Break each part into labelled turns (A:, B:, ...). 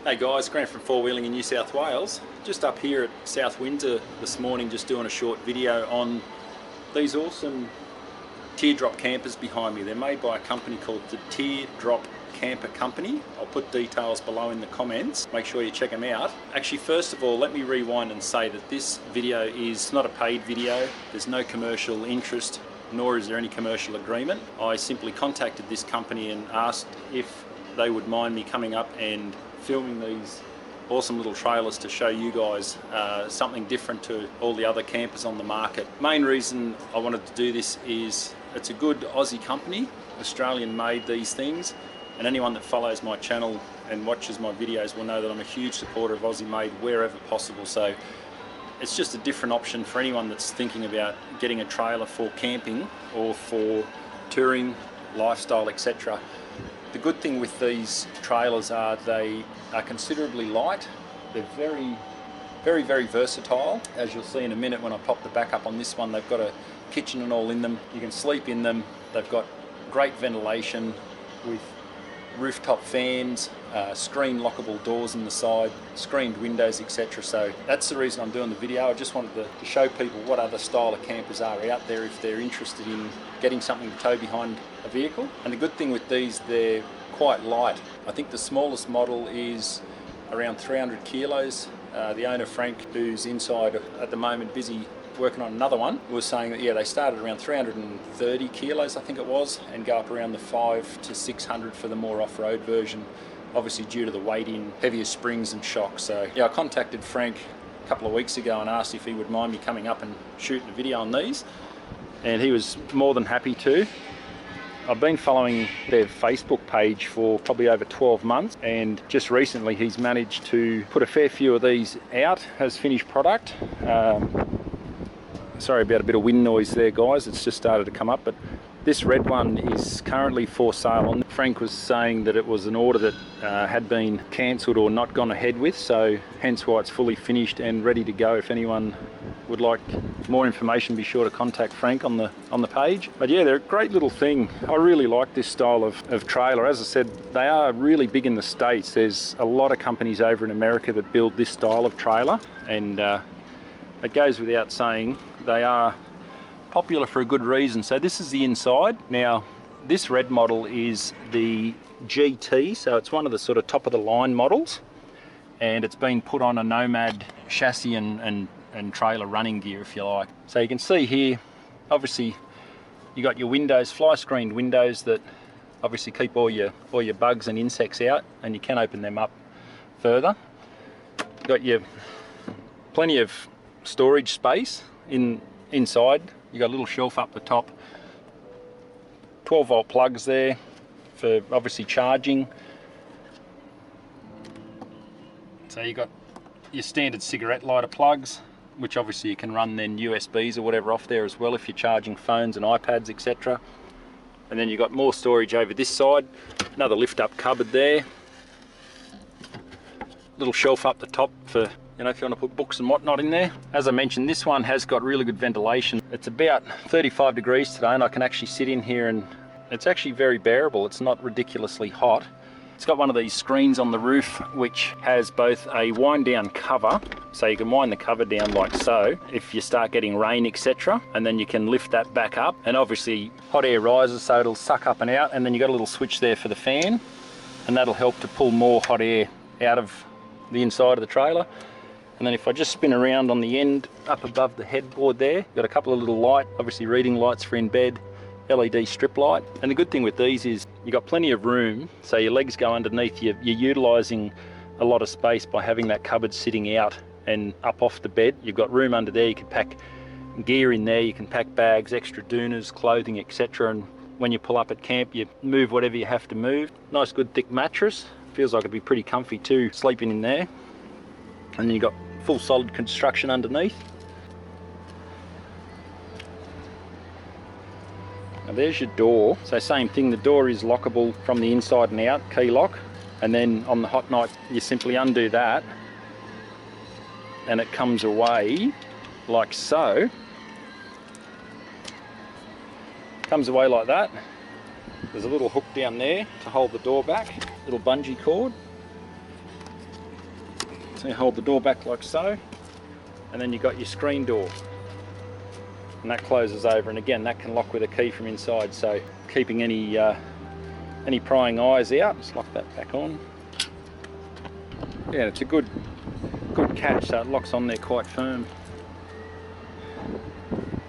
A: Hey guys, Grant from Four Wheeling in New South Wales. Just up here at South Windsor this morning, just doing a short video on these awesome teardrop campers behind me. They're made by a company called the Teardrop Camper Company. I'll put details below in the comments. Make sure you check them out. Actually, first of all, let me rewind and say that this video is not a paid video. There's no commercial interest, nor is there any commercial agreement. I simply contacted this company and asked if they would mind me coming up and filming these awesome little trailers to show you guys something different to all the other campers on the market. Main reason I wanted to do this is it's a good Aussie company, Australian made these things, and anyone that follows my channel and watches my videos will know that I'm a huge supporter of Aussie made wherever possible. So it's just a different option for anyone that's thinking about getting a trailer for camping or for touring, lifestyle, etc. The good thing with these trailers are they are considerably light. They're very versatile. As you'll see in a minute when I pop the back up on this one, they've got a kitchen and all in them. You can sleep in them. They've got great ventilation with rooftop fans, screen lockable doors in the side, screened windows, etc. So that's the reason I'm doing the video. I just wanted to show people what other style of campers are out there if they're interested in getting something to tow behind a vehicle. And the good thing with these, they're quite light. I think the smallest model is around 300 kilos. The owner, Frank, who's inside at the moment busy working on another one, was saying that they started around 330 kilos, I think it was, and go up around the 500 to 600 for the more off-road version, obviously due to the weight in, heavier springs and shocks. So I contacted Frank a couple of weeks ago and asked if he would mind me coming up and shooting a video on these, and he was more than happy to. I've been following their Facebook page for probably over 12 months, and just recently he's managed to put a fair few of these out as finished product. Sorry about a bit of wind noise there, guys. It's just started to come up, but this red one is currently for sale. And Frank was saying that it was an order that had been cancelled or not gone ahead with, so hence why it's fully finished and ready to go. If anyone would like more information, be sure to contact Frank on the page. But yeah, they're a great little thing. I really like this style of trailer. As I said, they are really big in the States. There's a lot of companies over in America that build this style of trailer, and it goes without saying they are popular for a good reason. So this is the inside. Now this red model is the GT, so it's one of the sort of top of the line models, and it's been put on a Nomad chassis and trailer running gear, if you like. So you can see here, obviously you got your windows, fly screened windows that obviously keep all your bugs and insects out, and you can open them up further. Got your plenty of storage space inside. You got a little shelf up the top, 12 volt plugs there for obviously charging. So you got your standard cigarette lighter plugs, which obviously you can run then USBs or whatever off there as well if you're charging phones and iPads, etc. And then you got more storage over this side, another lift up cupboard there, little shelf up the top for, you know, if you want to put books and whatnot in there. As I mentioned, this one has got really good ventilation. It's about 35 degrees today, and I can actually sit in here and it's actually very bearable. It's not ridiculously hot. It's got one of these screens on the roof which has both a wind down cover, so you can wind the cover down like so if you start getting rain, etc., and then you can lift that back up, and obviously hot air rises so it'll suck up and out, and then you got a little switch there for the fan, and that'll help to pull more hot air out of the inside of the trailer. And then if I just spin around on the end up above the headboard there, got a couple of little light, obviously reading lights for in bed, LED strip light. And the good thing with these is you got plenty of room, so your legs go underneath. You're utilising a lot of space by having that cupboard sitting out and up off the bed. You've got room under there. You can pack gear in there, you can pack bags, extra doonas, clothing, etc. And when you pull up at camp, you move whatever you have to move. Nice good thick mattress. Feels like it'd be pretty comfy too, sleeping in there. And then you've got full solid construction underneath. Now there's your door. So same thing, the door is lockable from the inside and out, key lock. And then on the hot night, you simply undo that and it comes away like so. Comes away like that. There's a little hook down there to hold the door back, little bungee cord. So you hold the door back like so, and then you've got your screen door, and that closes over, and again that can lock with a key from inside, so keeping any prying eyes out. Just lock that back on. Yeah, it's a good catch, so it locks on there quite firm.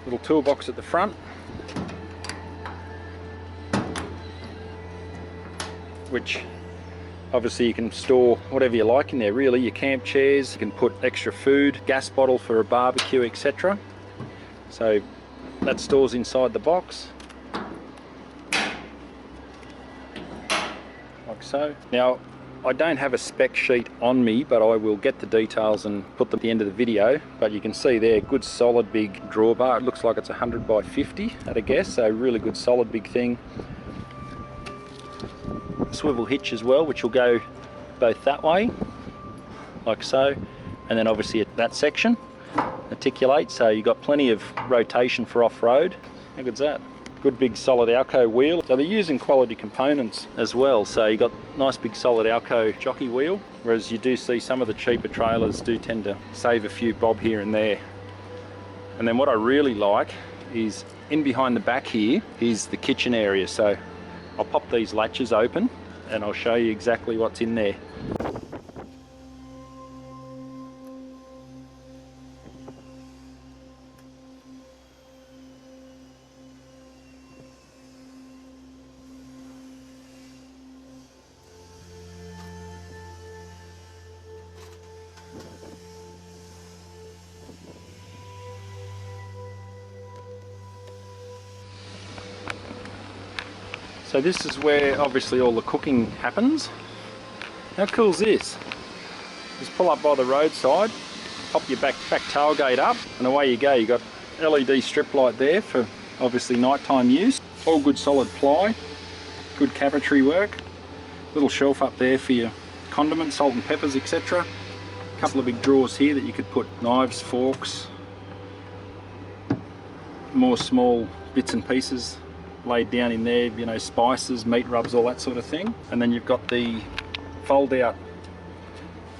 A: Little toolbox at the front, which obviously you can store whatever you like in there really, your camp chairs, you can put extra food, gas bottle for a barbecue, etc. So that stores inside the box, like so. Now I don't have a spec sheet on me, but I will get the details and put them at the end of the video. But you can see there, good solid big drawbar. It looks like it's 100 by 50 at a guess, so really good solid big thing. Swivel hitch as well, which will go both that way, like so, and then obviously at that section articulate, so you've got plenty of rotation for off-road. How good's that? Good big solid Alco wheel. So they're using quality components as well, so you got nice big solid Alco jockey wheel, whereas you do see some of the cheaper trailers do tend to save a few bob here and there. And then what I really like is in behind the back here is the kitchen area, so I'll pop these latches open and I'll show you exactly what's in there. So this is where obviously all the cooking happens. How cool is this? Just pull up by the roadside, pop your back tailgate up, and away you go. You've got LED strip light there for obviously nighttime use. All good solid ply, good cabinetry work. Little shelf up there for your condiments, salt and peppers, etc. A couple of big drawers here that you could put knives, forks, more small bits and pieces laid down in there, you know, spices, meat rubs, all that sort of thing. And then you've got the fold out,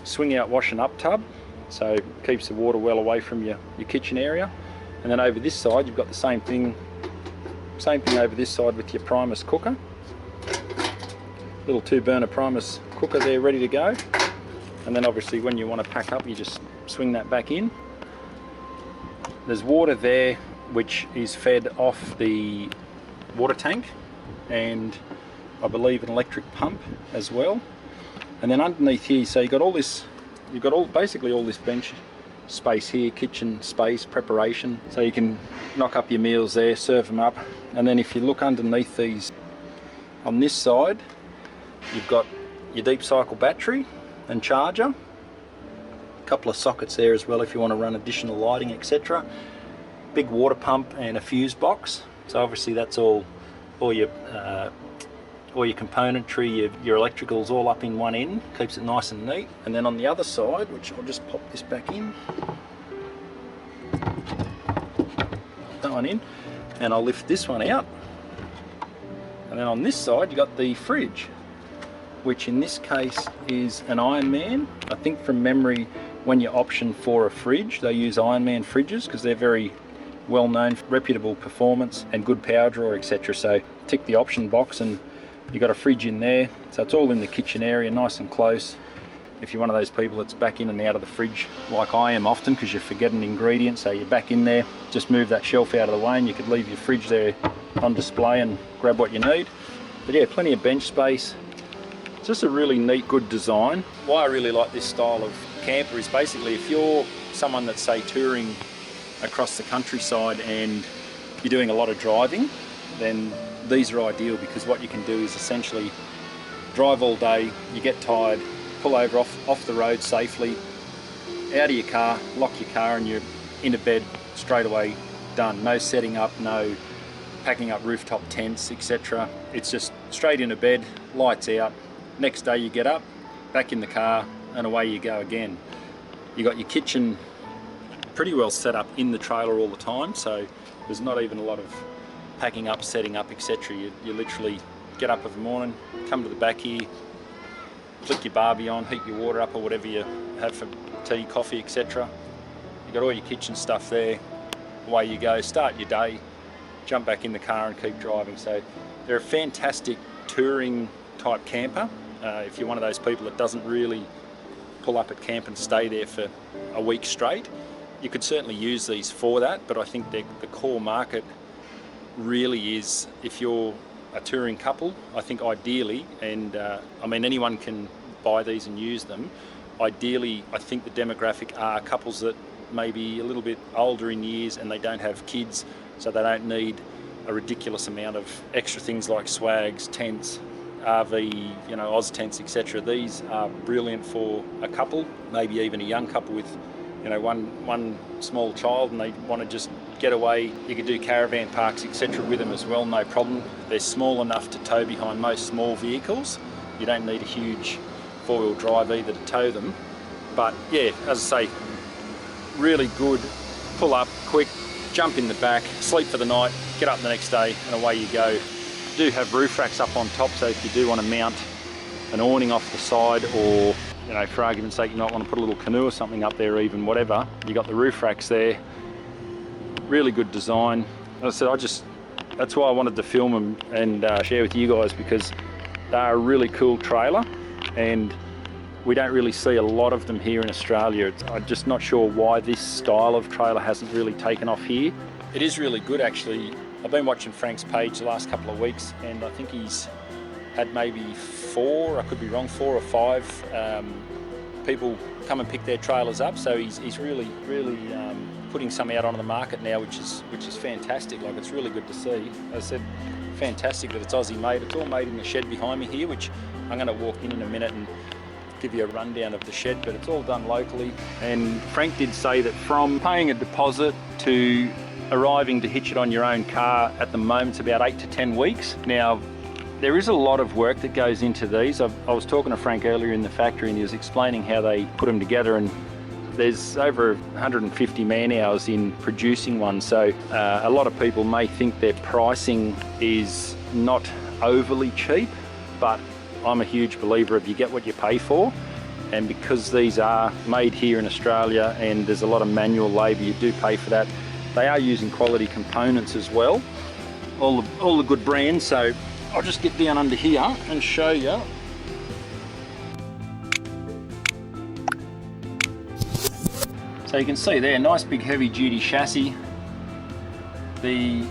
A: swing out wash and up tub, so it keeps the water well away from your kitchen area. And then over this side you've got the same thing over this side with your Primus cooker. Little 2-burner Primus cooker there ready to go. And then obviously when you want to pack up, you just swing that back in. There's water there which is fed off the water tank, and I believe an electric pump as well. And then underneath here, so you've got basically all this bench space here, kitchen space, preparation, so you can knock up your meals there, serve them up. And then if you look underneath these, on this side you've got your deep cycle battery and charger, a couple of sockets there as well if you want to run additional lighting, etc. Big water pump and a fuse box. So obviously that's all your componentry, your electricals all up in one end, keeps it nice and neat. And then on the other side, which I'll just pop this back in, that one in, and I'll lift this one out. And then on this side you got the fridge, which in this case is an Ironman. I think from memory, when you option for a fridge, they use Ironman fridges because they're very well known for reputable performance and good power draw, etc. So tick the option box and you've got a fridge in there. So it's all in the kitchen area, nice and close. If you're one of those people that's back in and out of the fridge, like I am often, because you forget an ingredient, so you're back in there, just move that shelf out of the way and you could leave your fridge there on display and grab what you need. But yeah, plenty of bench space. It's just a really neat, good design. Why I really like this style of camper is basically if you're someone that's, say, touring across the countryside and you're doing a lot of driving, then these are ideal, because what you can do is essentially drive all day, you get tired, pull over off the road safely, out of your car, lock your car, and you're into bed straight away, done. No setting up, no packing up rooftop tents, etc. It's just straight into bed, lights out. Next day you get up, back in the car, and away you go again. You got your kitchen pretty well set up in the trailer all the time, so there's not even a lot of packing up, setting up, etc. You literally get up in the morning, come to the back here, flick your barbie on, heat your water up or whatever you have for tea, coffee, etc. You've got all your kitchen stuff there. Away you go, start your day, jump back in the car and keep driving. So they're a fantastic touring type camper. If you're one of those people that doesn't really pull up at camp and stay there for a week straight, you could certainly use these for that, but I think the core market really is if you're a touring couple. I think ideally, and I mean anyone can buy these and use them, ideally I think the demographic are couples that may be a little bit older in years and they don't have kids, so they don't need a ridiculous amount of extra things like swags, tents, RV, you know, Oz tents, etc. These are brilliant for a couple, maybe even a young couple with, you know, one small child and they want to just get away. You could do caravan parks, etc. with them as well, no problem. They're small enough to tow behind most small vehicles. You don't need a huge four-wheel drive either to tow them. But yeah, as I say, really good, pull up quick, jump in the back, sleep for the night, get up the next day and away you go. Do have roof racks up on top, so if you do want to mount an awning off the side, or you know, for argument's sake, you might want to put a little canoe or something up there, even whatever, you got the roof racks there. Really good design. As I said, that's why I wanted to film them and share with you guys, because they're a really cool trailer and we don't really see a lot of them here in Australia. I'm just not sure why this style of trailer hasn't really taken off here. It is really good actually. I've been watching Frank's page the last couple of weeks and I think he's had maybe 4, I could be wrong, 4 or 5 people come and pick their trailers up. So he's really putting some out onto the market now, which is fantastic. Like, it's really good to see. As I said, fantastic that it's Aussie made. It's all made in the shed behind me here, which I'm going to walk in a minute and give you a rundown of the shed, but it's all done locally. And Frank did say that from paying a deposit to arriving to hitch it on your own car at the moment, it's about 8 to 10 weeks. Now, there is a lot of work that goes into these. I was talking to Frank earlier in the factory and he was explaining how they put them together, and there's over 150 man hours in producing one. So a lot of people may think their pricing is not overly cheap, but I'm a huge believer of you get what you pay for. And because these are made here in Australia and there's a lot of manual labour, you do pay for that. They are using quality components as well, all the good brands. So I'll just get down under here and show you. So you can see there, nice big heavy duty chassis. The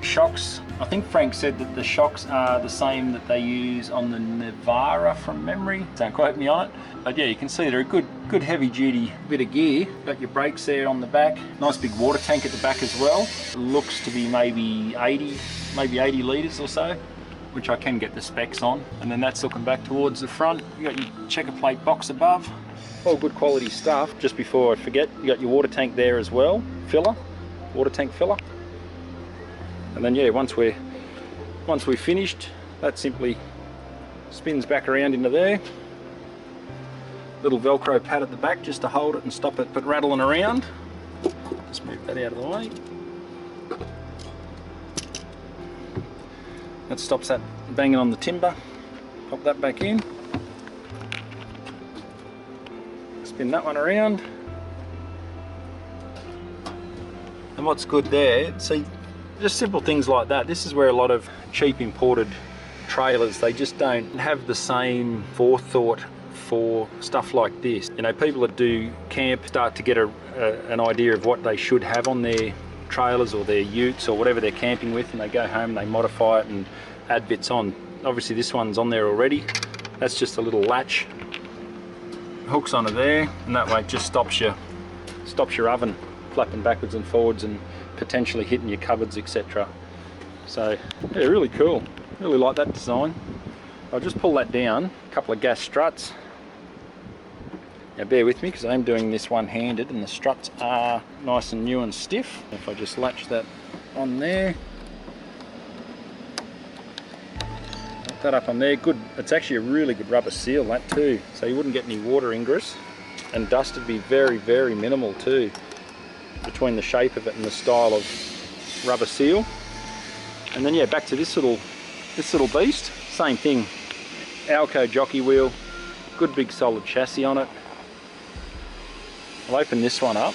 A: shocks, I think Frank said that the shocks are the same that they use on the Navara from memory. Don't quote me on it. But yeah, you can see they're a good heavy duty bit of gear. Got your brakes there on the back. Nice big water tank at the back as well. Looks to be maybe 80 litres or so, which I can get the specs on. And then that's looking back towards the front. You got your checker plate box above. All good quality stuff. Just before I forget, you got your water tank there as well. Water tank filler. And then yeah, once we're finished, that simply spins back around into there. Little Velcro pad at the back just to hold it and stop it rattling around. Just move that out of the way. That stops that banging on the timber. Pop that back in. Spin that one around. And what's good there, see, just simple things like that. This is where a lot of cheap imported trailers, they just don't have the same forethought for stuff like this. You know, people that do camp start to get an idea of what they should have on their trailers or their utes or whatever they're camping with, and they go home and they modify it and add bits on. Obviously this one's on there already. That's just a little latch. Hooks onto there, and that way it just stops your oven flapping backwards and forwards and potentially hitting your cupboards, etc. So yeah, really cool. Really like that design. I'll just pull that down. A couple of gas struts. Now bear with me because I'm doing this one-handed and the struts are nice and new and stiff. If I just latch that on there, put that up on there, good. It's actually a really good rubber seal, that too, so you wouldn't get any water ingress, and dust would be very, very minimal too, between the shape of it and the style of rubber seal. And then yeah, back to this little beast. Same thing, Alco jockey wheel, Good big solid chassis on it. I'll open this one up.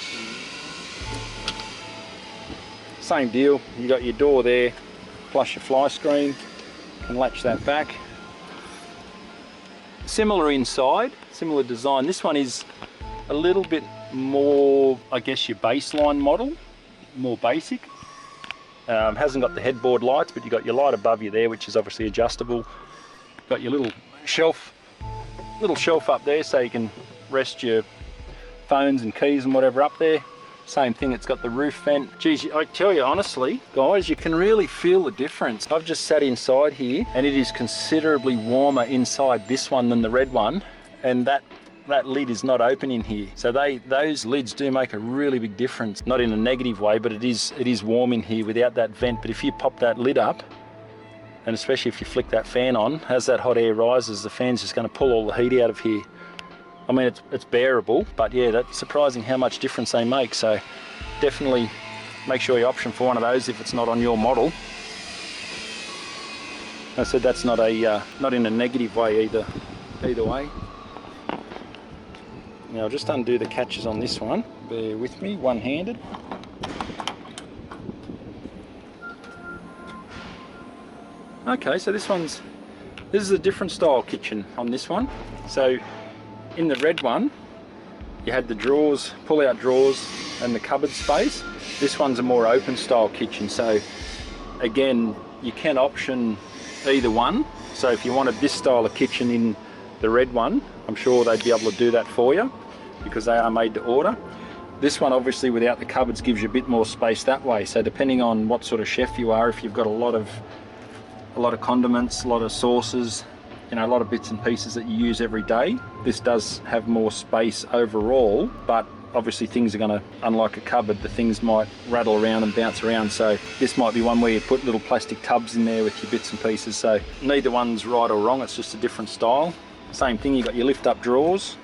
A: Same deal, you got your door there, plus your fly screen. You can latch that back. Similar inside, similar design. This one is a little bit more, I guess, your baseline model, more basic. Hasn't got the headboard lights, but you've got your light above you there, which is obviously adjustable. Got your little shelf up there, so you can rest your phones and keys and whatever up there. Same thing, it's got the roof vent. Geez, I tell you honestly, guys, you can really feel the difference. I've just sat inside here, and it is considerably warmer inside this one than the red one, and that lid is not open in here. So those lids do make a really big difference. Not in a negative way, but it is warm in here without that vent. But if you pop that lid up, and especially if you flick that fan on, as that hot air rises, the fan's just going to pull all the heat out of here. I mean, it's bearable, but yeah, that's surprising how much difference they make. So definitely make sure you option for one of those if it's not on your model. I said that's not in a negative way either way. Now I'll just undo the catches on this one. Bear with me, one-handed. Okay, so this is a different style kitchen on this one. So in the red one, you had the drawers, pull-out drawers, and the cupboard space. This one's a more open style kitchen. So again, you can option either one. So if you wanted this style of kitchen in the red one, I'm sure they'd be able to do that for you, because they are made to order. This one, obviously, without the cupboards, gives you a bit more space that way. So depending on what sort of chef you are, if you've got a lot of condiments, a lot of sauces, you know, a lot of bits and pieces that you use every day, this does have more space overall. But obviously things are going to, unlike a cupboard, the things might rattle around and bounce around. So this might be one where you put little plastic tubs in there with your bits and pieces. So neither one's right or wrong, it's just a different style. Same thing, you've got your lift up drawers.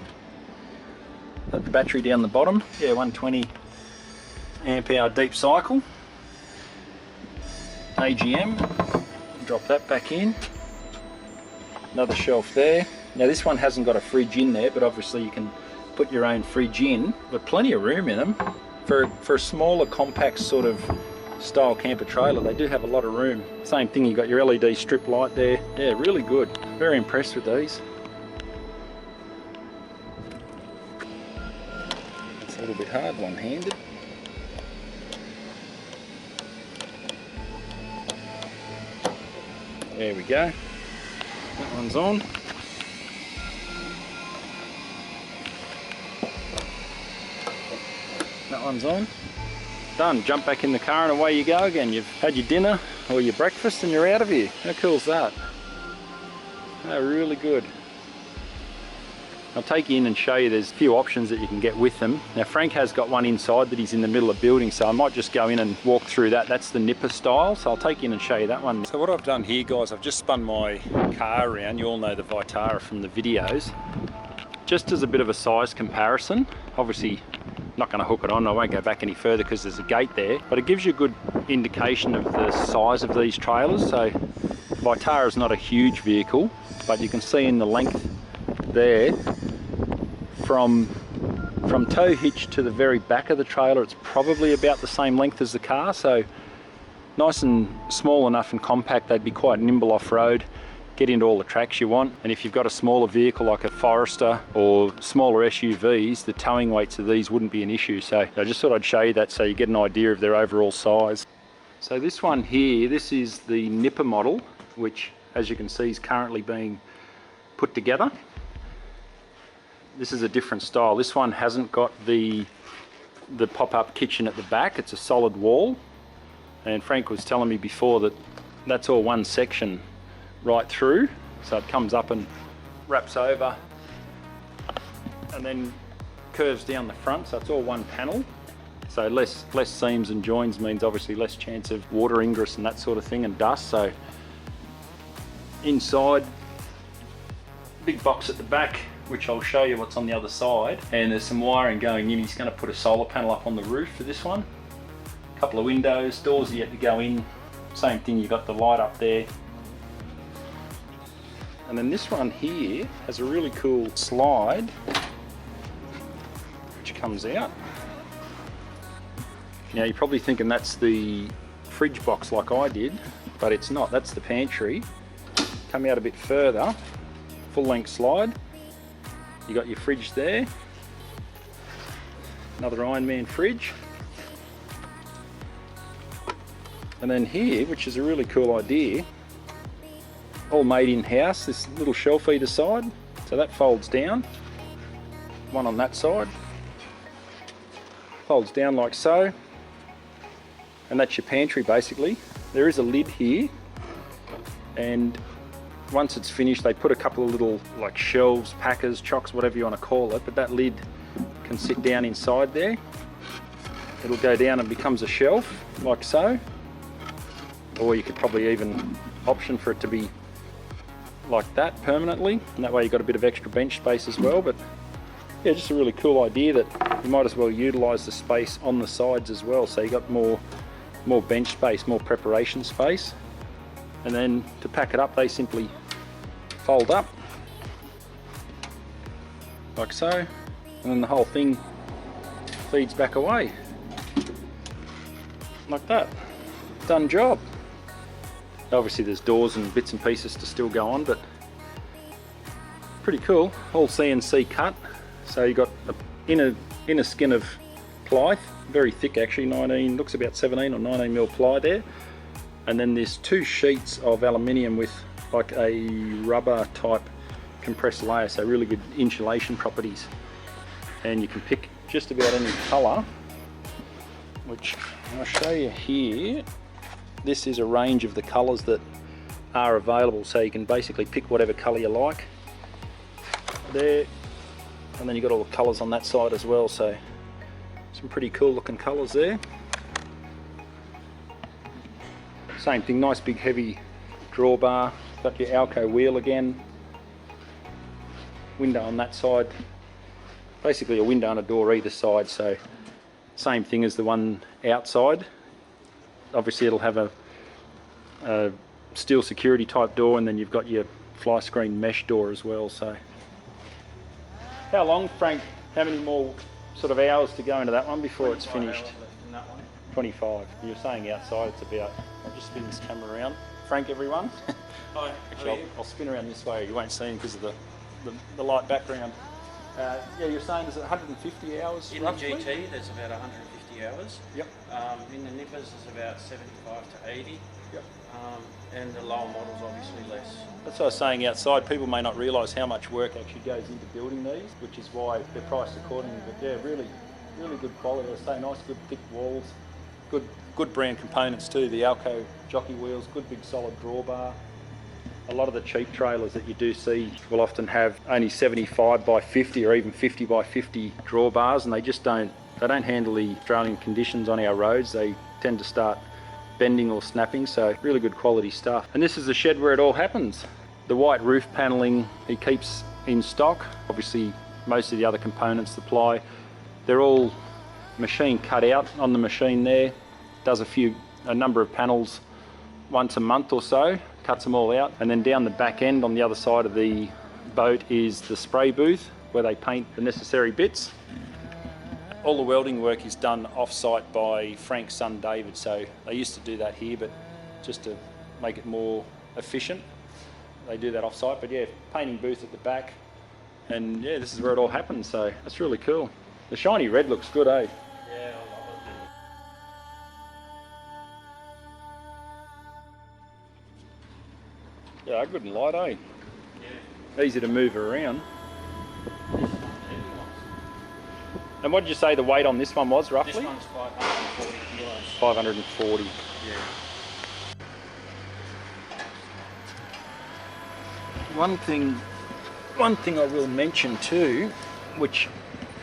A: Got the battery down the bottom. Yeah, 120 amp hour deep cycle. AGM. Drop that back in. Another shelf there. Now this one hasn't got a fridge in there, but obviously you can put your own fridge in. But plenty of room in them. For a smaller, compact sort of style camper trailer, they do have a lot of room. Same thing, you've got your LED strip light there. Yeah, really good. Very impressed with these. A little bit hard, one-handed. There we go. That one's on. That one's on. Done. Jump back in the car and away you go again. You've had your dinner or your breakfast and you're out of here. How cool is that? Oh, really good. I'll take you in and show you there's a few options that you can get with them. Now Frank has got one inside that he's in the middle of building, so I might just go in and walk through that. That's the nipper style, so I'll take you in and show you that one. So what I've done here, guys, I've just spun my car around. You all know the Vitara from the videos. Just as a bit of a size comparison. Obviously not going to hook it on, I won't go back any further because there's a gate there, but it gives you a good indication of the size of these trailers. So Vitara is not a huge vehicle, but you can see in the length there, from tow hitch to the very back of the trailer, it's probably about the same length as the car. So nice and small enough and compact, they'd be quite nimble off-road, get into all the tracks you want. And if you've got a smaller vehicle like a Forester or smaller SUVs, the towing weights of these wouldn't be an issue. So I just thought I'd show you that so you get an idea of their overall size. So this one here, this is the nipper model, which as you can see is currently being put together. This is a different style. This one hasn't got the pop-up kitchen at the back. It's a solid wall. And Frank was telling me before that that's all one section right through. So it comes up and wraps over and then curves down the front. So it's all one panel. So less seams and joins means obviously less chance of water ingress and that sort of thing, and dust. So inside, big box at the back, which I'll show you what's on the other side, and there's some wiring going in. He's going to put a solar panel up on the roof for this one. A couple of windows, doors yet to go in. Same thing, you've got the light up there. And then this one here has a really cool slide which comes out. Now you're probably thinking that's the fridge box like I did, but it's not. That's the pantry. Come out a bit further, full length slide. You got your fridge there. Another Iron Man fridge. And then here, which is a really cool idea, all made in-house, this little shelf either side. So that folds down. One on that side. Folds down like so. And that's your pantry basically. There is a lid here. And once it's finished, they put a couple of little like shelves, packers, chocks, whatever you want to call it. But that lid can sit down inside there. It'll go down and becomes a shelf like so. Or you could probably even option for it to be like that permanently, and that way you've got a bit of extra bench space as well. But yeah, just a really cool idea that you might as well utilize the space on the sides as well, so you got more bench space, more preparation space. And then to pack it up, they simply fold up like so, and then the whole thing feeds back away like that. Done job. Obviously there's doors and bits and pieces to still go on, but pretty cool. All CNC cut, so you got a inner skin of ply, very thick actually, looks about 17 or 19 mil ply there, and then there's 2 sheets of aluminium with like a rubber type compressed layer, so really good insulation properties. And you can pick just about any colour, which I'll show you here. This is a range of the colours that are available, so you can basically pick whatever colour you like there, and then you've got all the colours on that side as well, so some pretty cool looking colours there. Same thing, nice big heavy drawbar, got your Alco wheel again, window on that side, basically a window and a door either side, so same thing as the one outside. Obviously it'll have a steel security type door, and then you've got your fly screen mesh door as well. So how long, Frank, how many more sort of hours to go into that one before it's finished? 25. You're saying outside it's about, I'll just spin this camera around. Frank, everyone.
B: Hi.
A: Actually, I'll spin around this way, you won't see him because of the light background. Yeah, you're saying there's 150 hours
B: in
A: roughly?
B: the GT there's about 150 hours.
A: Yep.
B: In the nippers there's about 75 to 80.
A: Yep.
B: And the lower models obviously less.
A: That's what I was saying outside, people may not realise how much work actually goes into building these, which is why they're priced accordingly. But yeah, really good quality. I say nice, good thick walls, good brand components too. The Alco jockey wheels, good big solid drawbar. A lot of the cheap trailers that you do see will often have only 75 by 50 or even 50 by 50 drawbars, and they just don't handle the Australian conditions on our roads. They tend to start bending or snapping, so really good quality stuff. And this is the shed where it all happens. The white roof paneling he keeps in stock. Obviously most of the other components, the ply, they're all machine cut out on the machine there. Does a number of panels once a month or so, cuts them all out. And then down the back end on the other side of the boat is the spray booth where they paint the necessary bits. All the welding work is done off-site by Frank's son David, so they used to do that here, but just to make it more efficient, they do that off-site. But yeah, painting booth at the back, and yeah, this is where it all happens, so that's really cool. The shiny red looks good, eh?
B: Yeah, I love it.
A: Yeah, good and light, eh?
B: Yeah.
A: Easy to move around. And what did you say the weight on this one was roughly?
B: This one's 540 kilos.
A: 540.
B: Yeah.
A: One thing I will mention too, which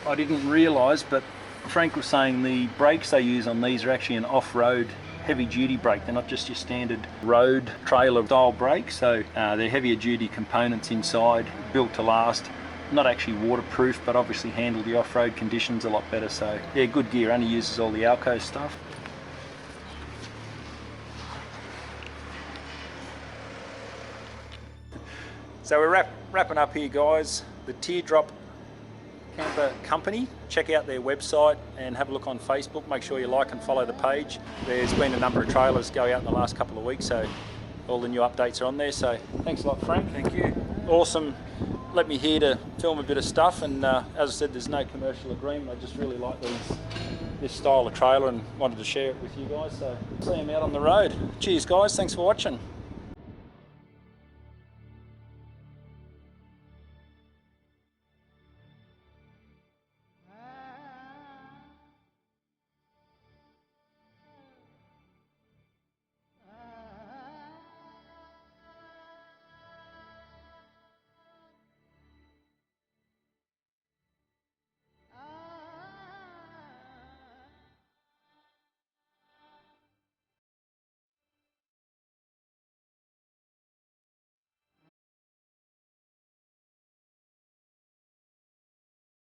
A: I didn't realise, but Frank was saying the brakes they use on these are actually an off-road heavy duty brake. They're not just your standard road trailer style brake, so they're heavier duty components inside, built to last. Not actually waterproof, but obviously handle the off-road conditions a lot better. So yeah, good gear, only uses all the Alco stuff. So we're wrapping up here, guys. The Teardrop Camper Company. Check out their website and have a look on Facebook. Make sure you like and follow the page. There's been a number of trailers go out in the last couple of weeks, so all the new updates are on there. So thanks a lot, Frank.
B: Thank you.
A: Awesome. Let me here to film a bit of stuff, and as I said, there's no commercial agreement. I just really like this style of trailer and wanted to share it with you guys. So see them out on the road. Cheers, guys. Thanks for watching.